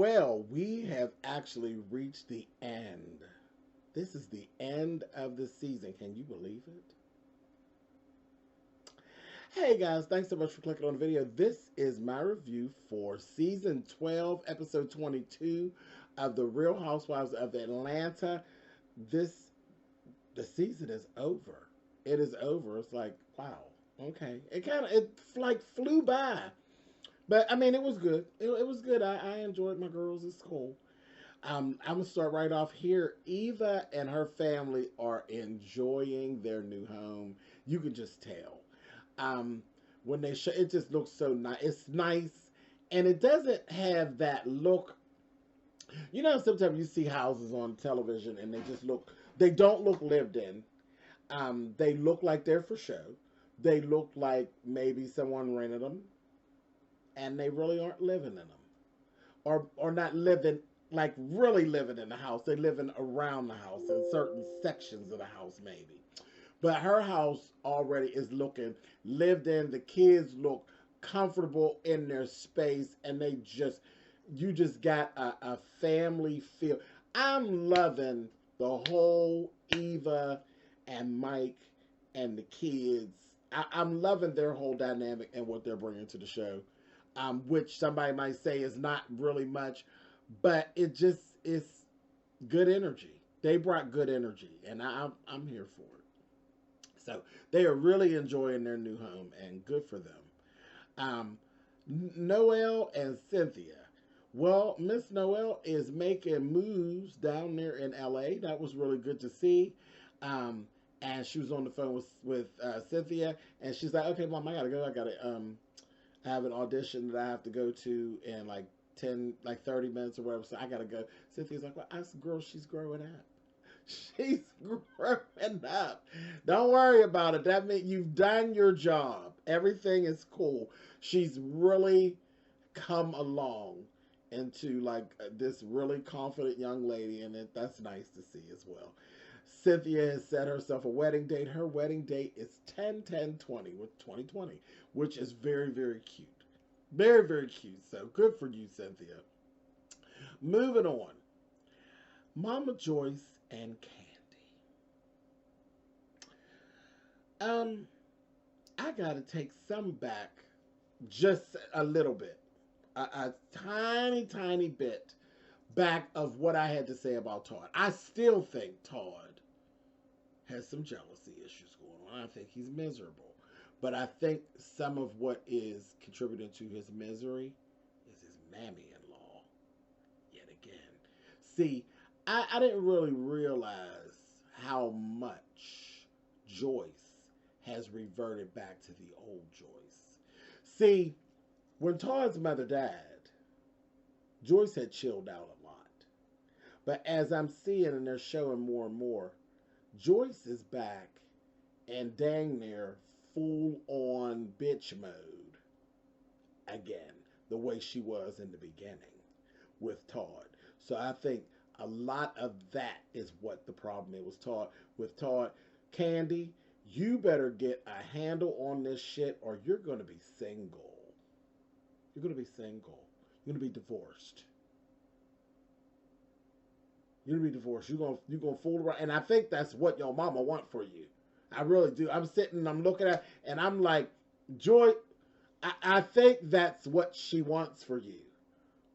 Well, we have actually reached the end. This is the end of the season. Can you believe it? Hey guys, thanks so much for clicking on the video. This is my review for season 12, episode 22 of The Real Housewives of Atlanta. This, the season is over. It is over. It's like, wow, okay. It like flew by. But I mean, it was good. It was good. I enjoyed my girls. It's cool. I'm gonna start right off here. Eva and her family are enjoying their new home. You can just tell. Um, when they show, it just looks so nice. It's nice, and it doesn't have that look. You know, sometimes you see houses on television, and they just look. They don't look lived in. They look like they're for show. They look like maybe someone rented them, and they really aren't living in them, or not living like really living in the house. They living around the house in certain sections of the house, maybe. But her house already is looking lived in. The kids look comfortable in their space, and you just got a family feel. I'm loving the whole Eva and Mike and the kids. I'm loving their whole dynamic and what they're bringing to the show, which somebody might say is not really much, but it just is good energy. They brought good energy, and I'm here for it. So they are really enjoying their new home, and good for them. Noelle and Cynthia. Well, Miss Noelle is making moves down there in LA. That was really good to see. And she was on the phone with Cynthia, and she's like, "Okay, Mom, I gotta go. I gotta have an audition that I have to go to in like 30 minutes or whatever. So I gotta go." Cynthia's like, "Well, girl, she's growing up. She's growing up. Don't worry about it. That means you've done your job. Everything is cool." She's really come along into like this really confident young lady, and that's nice to see as well. Cynthia has set herself a wedding date. Her wedding date is 10/10/20 with 2020, which is very, very cute. Very, very cute. So good for you, Cynthia. Moving on. Mama Joyce and Candy. I gotta take some back, just a little bit, a tiny, tiny bit back of what I had to say about Todd. I still think Todd has some jealousy issues going on. I think he's miserable, but I think some of what is contributing to his misery is his mammy-in-law. Yet again, see. I didn't really realize how much Joyce has reverted back to the old Joyce. See, when Todd's mother died, Joyce had chilled out a lot. But as I'm seeing, and they're showing more and more, Joyce is back and dang near full on bitch mode again, the way she was in the beginning with Todd. So I think a lot of that is what the problem is with Todd. Candy, you better get a handle on this shit, or you're going to be single. You're going to be single. You're going to be divorced. You're going to be divorced. You're going to fool around. And I think that's what your mama want for you. I really do. I'm sitting, I'm looking at, and I'm like, Joy, I think that's what she wants for you.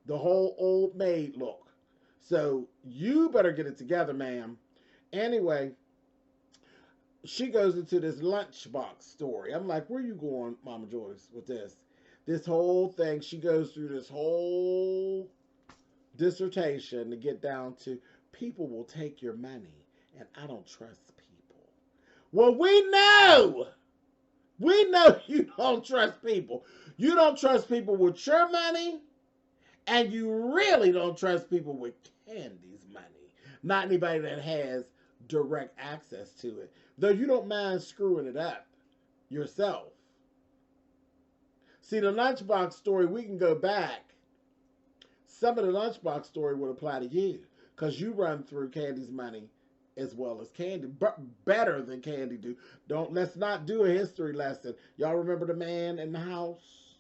The whole old maid look. So you better get it together, ma'am. Anyway, she goes into this lunchbox story. I'm like, where you going, Mama Joyce, with this? This whole thing, she goes through this whole dissertation to get down to people will take your money, and I don't trust people. Well, we know you don't trust people. You don't trust people with your money, and you really don't trust people with Candy's money. Not anybody that has direct access to it. Though you don't mind screwing it up yourself. See, the lunchbox story, we can go back. Some of the lunchbox story would apply to you, because you run through Candy's money as well as Candy. Better than Candy do. Let's not do a history lesson. Y'all remember the man in the house?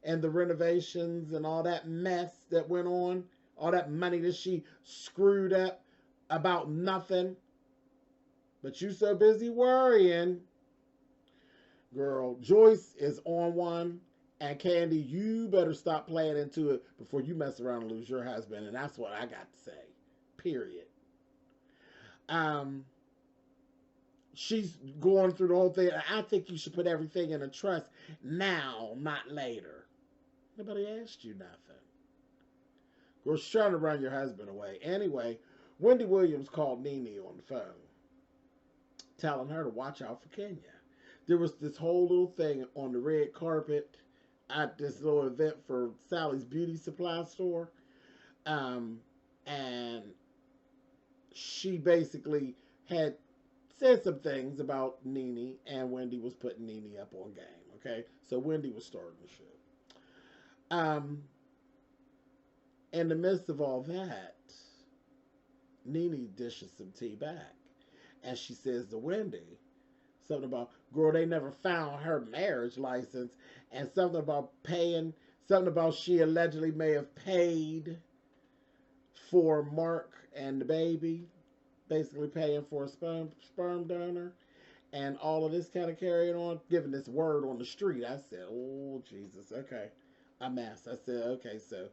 and the renovations and all that mess that went on, all that money that she screwed up about nothing. But you so busy worrying. Girl, Joyce is on one. And Candy, you better stop playing into it before you mess around and lose your husband. And that's what I got to say. Period. She's going through the whole thing. I think you should put everything in a trust now, not later. Nobody asked you nothing. Girl, she's trying to run your husband away. Anyway, Wendy Williams called Nene on the phone, telling her to watch out for Kenya. There was this whole little thing on the red carpet at this little event for Sally's beauty supply store. And she basically had said some things about Nene, and Wendy was putting Nene up on game. Okay, so Wendy was starting the shit. In the midst of all that, Nene dishes some tea back, and she says to Wendy something about, girl, they never found her marriage license, and something about paying, something about she allegedly may have paid for Mark and the baby, basically paying for a sperm donor, and all of this kind of carrying on, giving this word on the street. I said, oh, Jesus, okay. I messed. I said, okay, so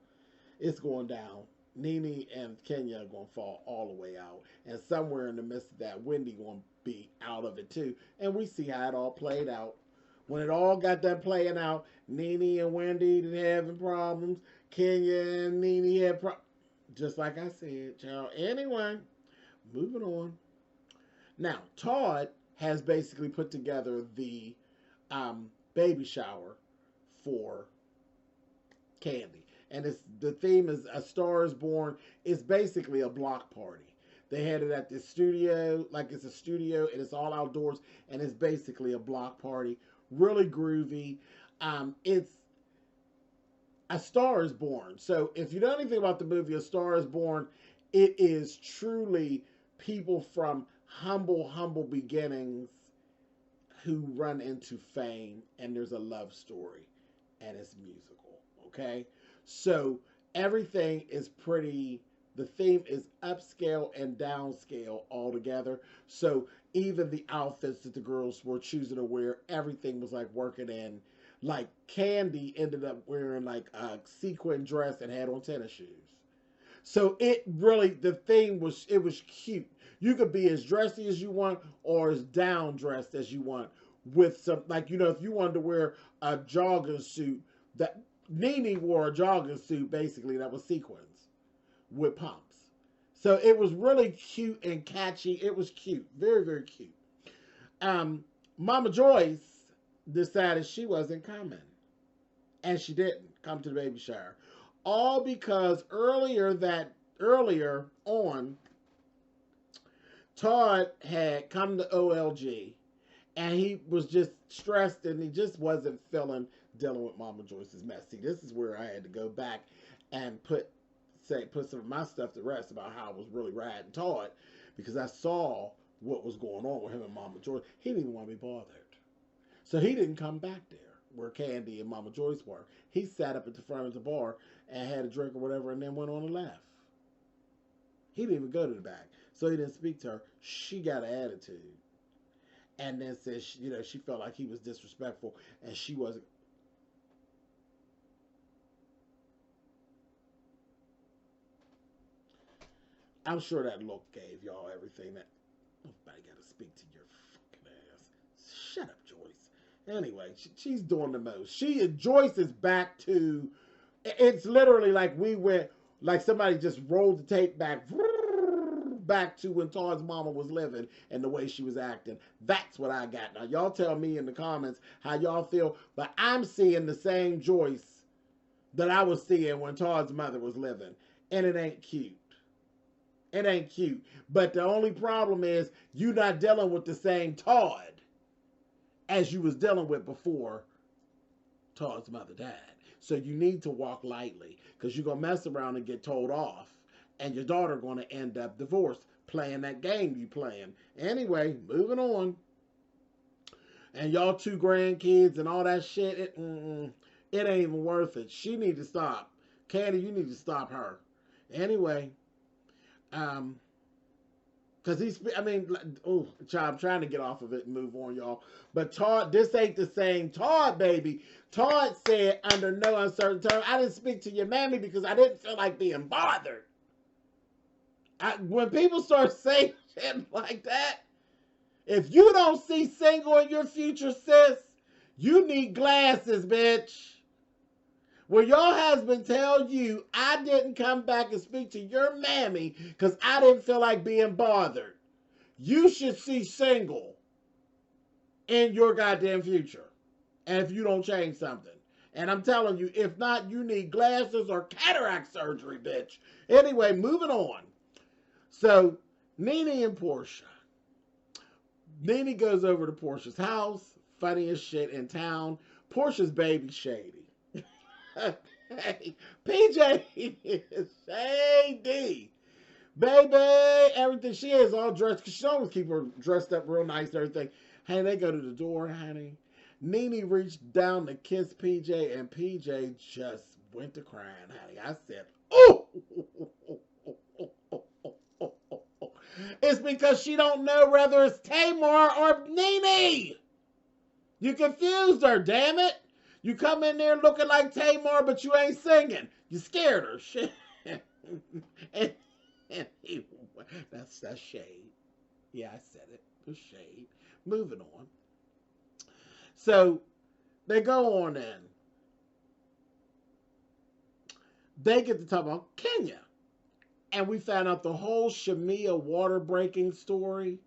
it's going down. Nene and Kenya are going to fall all the way out. And somewhere in the midst of that, Wendy going to be out of it too. And we see how it all played out. When it all got done playing out, Nene and Wendy didn't having problems. Kenya and Nene had problems. Just like I said, child. Anyway, moving on. Now, Todd has basically put together the baby shower for Candy. And the theme is A Star is Born. It's basically a block party. They had it at this studio, like it's a studio, and it's all outdoors, and it's basically a block party. Really groovy. It's A Star is Born. So if you know anything about the movie A Star is Born, it is truly people from humble beginnings who run into fame, and there's a love story, and it's musical, okay? So everything is pretty, the theme is upscale and downscale all together. So even the outfits that the girls were choosing to wear, everything was like working in. Like Candy ended up wearing like a sequin dress and had on tennis shoes. So it really, the theme was, it was cute. You could be as dressy as you want or as down dressed as you want with some, like, you know, if you wanted to wear a jogging suit, that Nene wore a jogging suit basically that was sequins with pumps. So it was really cute and catchy. It was cute. Very cute. Mama Joyce decided she wasn't coming. And she didn't come to the baby shower. All because earlier on, Todd had come to OLG and he was just stressed and he just wasn't dealing with Mama Joyce's mess. See, this is where I had to go back and put some of my stuff to rest about how I was really riding Todd, because I saw what was going on with him and Mama Joyce. He didn't even want to be bothered. So he didn't come back there where Candy and Mama Joyce were. He sat up at the front of the bar and had a drink or whatever and then went on and left. He didn't even go to the back. So he didn't speak to her. She got an attitude. And then said, you know, she felt like he was disrespectful and she wasn't. I'm sure that look gave y'all everything that nobody got to speak to your fucking ass. Shut up, Joyce. Anyway, she's doing the most. Joyce is back to, it's literally like we went, like somebody just rolled the tape back to when Todd's mama was living and the way she was acting. That's what I got. Now, y'all tell me in the comments how y'all feel, but I'm seeing the same Joyce that I was seeing when Todd's mother was living, and it ain't cute. It ain't cute. But the only problem is you not dealing with the same Todd as you was dealing with before Todd's mother died. So you need to walk lightly, because you're going to mess around and get told off, and your daughter going to end up divorced playing that game you playing. Anyway, moving on. And y'all 2 grandkids and all that shit, It ain't even worth it. She need to stop. Candy, you need to stop her. Anyway, because oh, child, I'm trying to get off of it and move on, y'all. But Todd, this ain't the same Todd, baby. Todd said, under no uncertain terms, I didn't speak to your mammy because I didn't feel like being bothered. When people start saying shit like that, if you don't see single in your future, sis, you need glasses, bitch. When your husband tell you, I didn't come back and speak to your mammy because I didn't feel like being bothered, you should see single in your goddamn future. And if you don't change something. And I'm telling you, if not, you need glasses or cataract surgery, bitch. Anyway, moving on. So, Nene and Portia. Nene goes over to Portia's house. Funniest shit in town. Portia's baby shady. Hey, PJ is shady. Baby, everything she is all dressed, because she always keep her dressed up real nice and everything. Hey, they go to the door, honey. Nene reached down to kiss PJ, and PJ just went to crying, honey. I said, oh! It's because she don't know whether it's Tamar or Nene. You confused her, damn it. You come in there looking like Tamar, but you ain't singing. You scared her. Shit. That's shade. Yeah, I said it. It's shade. Moving on. So, they go on in. They get to talk about Kenya. And we found out the whole Shamia water breaking story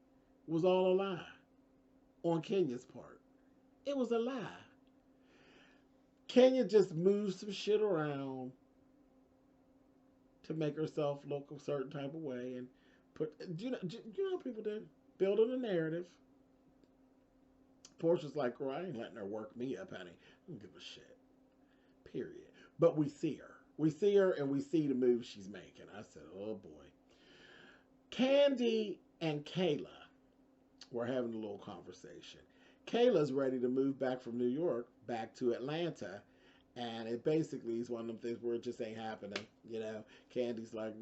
was all a lie on Kenya's part. It was a lie. Kenya just moved some shit around to make herself look a certain type of way and put. Do you know what people do? Building a narrative. Portia's like, girl, I ain't letting her work me up, honey. I don't give a shit. Period. But we see her. We see her and we see the moves she's making. I said, oh boy. Candy and Kayla were having a little conversation. Kayla's ready to move back from New York back to Atlanta. And it basically is one of them things where it just ain't happening. You know, Candy's like,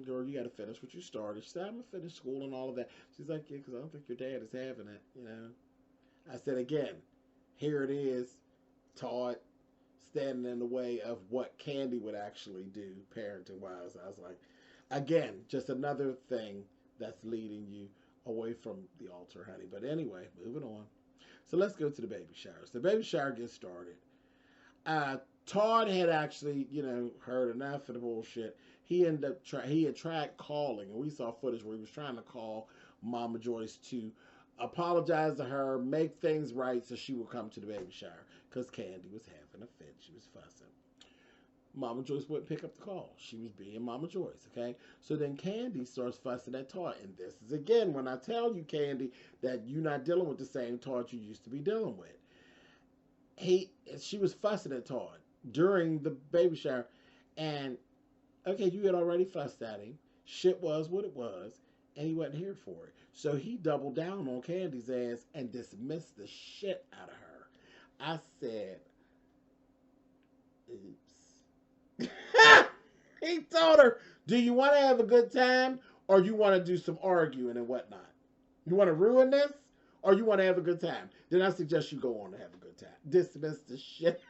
girl, you got to finish what you started. She said, I'm going to finish school and all of that. She's like, yeah, because I don't think your dad is having it, you know. I said, again, here it is, Todd standing in the way of what Candy would actually do parenting-wise. I was like, again, just another thing that's leading you away from the altar, honey. But anyway, moving on. So let's go to the baby showers. The baby shower gets started. Todd had actually, heard enough of the bullshit. He ended up he had tried calling, and we saw footage where he was trying to call Mama Joyce to apologize to her, make things right so she would come to the baby shower because Candy was having a fit. She was fussing. Mama Joyce wouldn't pick up the call. She was being Mama Joyce, okay? So then Candy starts fussing at Todd. And this is, again, when I tell you, Candy, that you're not dealing with the same Todd you used to be dealing with. She was fussing at Todd during the baby shower. And, okay, you had already fussed at him. Shit was what it was. And he wasn't here for it. So he doubled down on Candy's ass and dismissed the shit out of her. I said, oops. He told her, do you want to have a good time or you want to do some arguing and whatnot? You want to ruin this or you want to have a good time? Then I suggest you go on to have a good time. Dismiss the shit.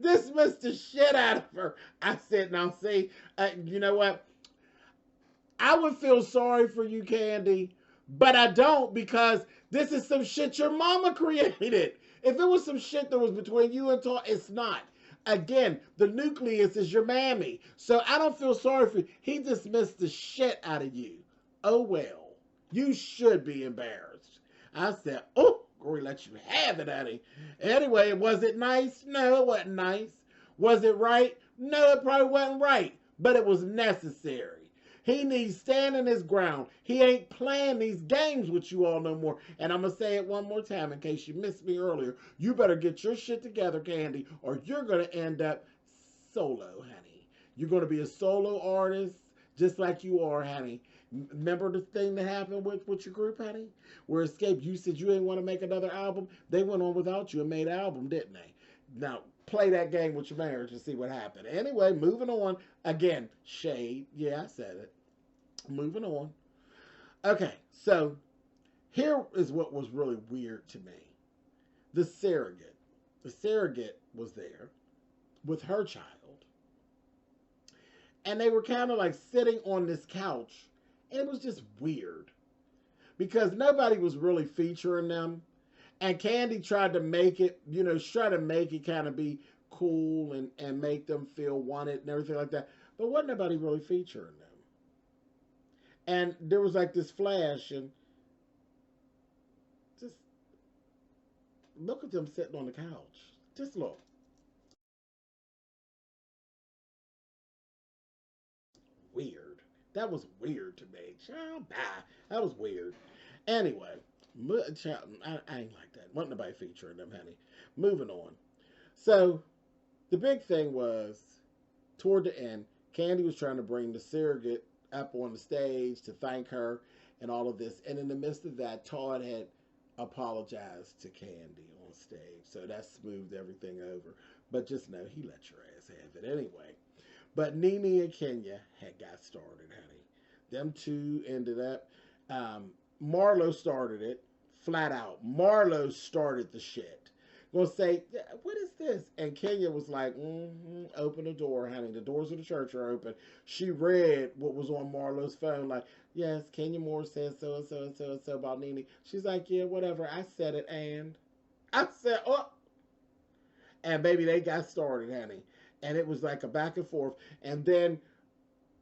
Dismiss the shit out of her. I said, now see, you know what? I would feel sorry for you, Candy, but I don't because this is some shit your mama created. If it was some shit that was between you and Todd, it's not. Again, the nucleus is your mammy. So I don't feel sorry for you. He dismissed the shit out of you. Oh, well. You should be embarrassed. I said, oh, Corey let you have it, honey. Anyway, was it nice? No, it wasn't nice. Was it right? No, it probably wasn't right. But it was necessary. He needs standing his ground. He ain't playing these games with you all no more. And I'm going to say it one more time in case you missed me earlier. You better get your shit together, Candy, or you're going to end up solo, honey. You're going to be a solo artist just like you are, honey. Remember the thing that happened with your group, honey? Where Escape, you said you didn't want to make another album. They went on without you and made an album, didn't they? Now, play that game with your marriage and see what happened. Anyway, moving on. Again, shade. Yeah, I said it. Moving on. Okay, so here is what was really weird to me. The surrogate. The surrogate was there with her child. And they were kind of like sitting on this couch. And it was just weird. Because nobody was really featuring them. And Candy tried to make it, try to make it kind of be cool and make them feel wanted and everything like that. But wasn't nobody really featuring them. And there was like this flash, and just look at them sitting on the couch. Just look. Weird. That was weird to me. Child, bye. That was weird. Anyway, child, I ain't like that. Wasn't nobody featuring them, honey. Moving on. So, the big thing was, toward the end, Candy was trying to bring the surrogate up on the stage to thank her and all of this. And in the midst of that, Todd had apologized to Candy on stage. So that smoothed everything over. But just know he let your ass have it anyway. But Nene and Kenya had got started, honey. Them two ended up. Marlo started it flat out. Marlo started the shit. Gonna say, what is this? And Kenya was like, open the door, honey. The doors of the church are open. She read what was on Marlo's phone, like, yes, Kenya Moore says so and so and so and so about Nene. She's like, yeah, whatever. I said it, and I said, oh. And baby, they got started, honey. And it was like a back and forth. And then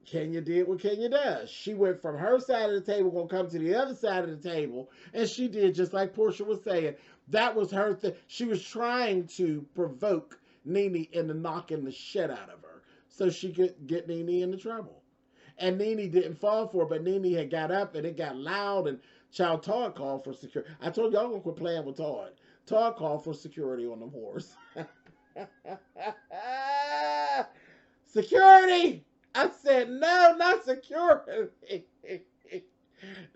Kenya did what Kenya does. She went from her side of the table, gonna come to the other side of the table, and she did just like Portia was saying. That was her thing. She was trying to provoke Nene into knocking the shit out of her so she could get Nene into trouble. And Nene didn't fall for it, but Nene had got up and it got loud, and Child Todd called for security. I told y'all gonna quit playing with Todd. Todd called for security on them horse. Security! I said, no, not security.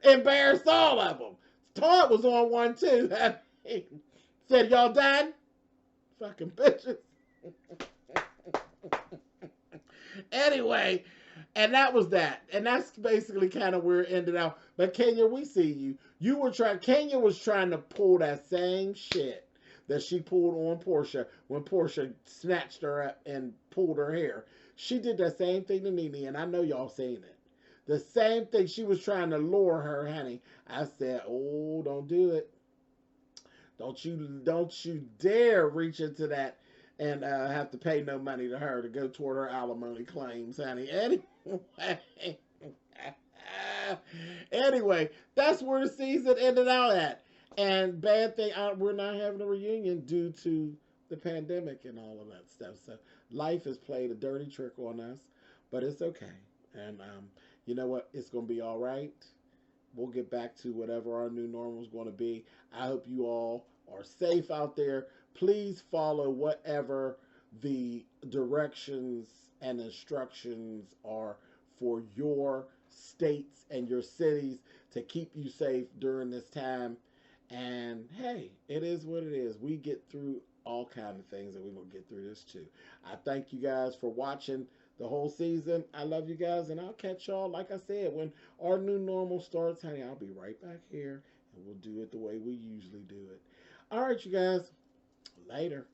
Embarrassed all of them. Todd was on one too. Said, y'all done? Fucking bitches. Anyway, and that was that. And that's basically kind of where it ended out. But Kenya, we see you. Kenya was trying to pull that same shit that she pulled on Portia when Portia snatched her up and pulled her hair. She did that same thing to Nene, and I know y'all seen it. The same thing. She was trying to lure her, honey. I said, oh, don't do it. Don't you dare reach into that and have to pay no money to her to go toward her alimony claims, honey. Anyway, that's where the season ended out at. And bad thing, we're not having a reunion due to the pandemic and all of that stuff. So life has played a dirty trick on us, but it's okay. And you know what? It's going to be all right. We'll get back to whatever our new normal is going to be. I hope you all are safe out there. Please follow whatever the directions and instructions are for your states and your cities to keep you safe during this time. And hey, it is what it is. We get through all kinds of things, and we're going to get through this too. I thank you guys for watching the whole season. I love you guys, and I'll catch y'all, like I said, when our new normal starts. Honey, I'll be right back here, and we'll do it the way we usually do it. All right, you guys. Later.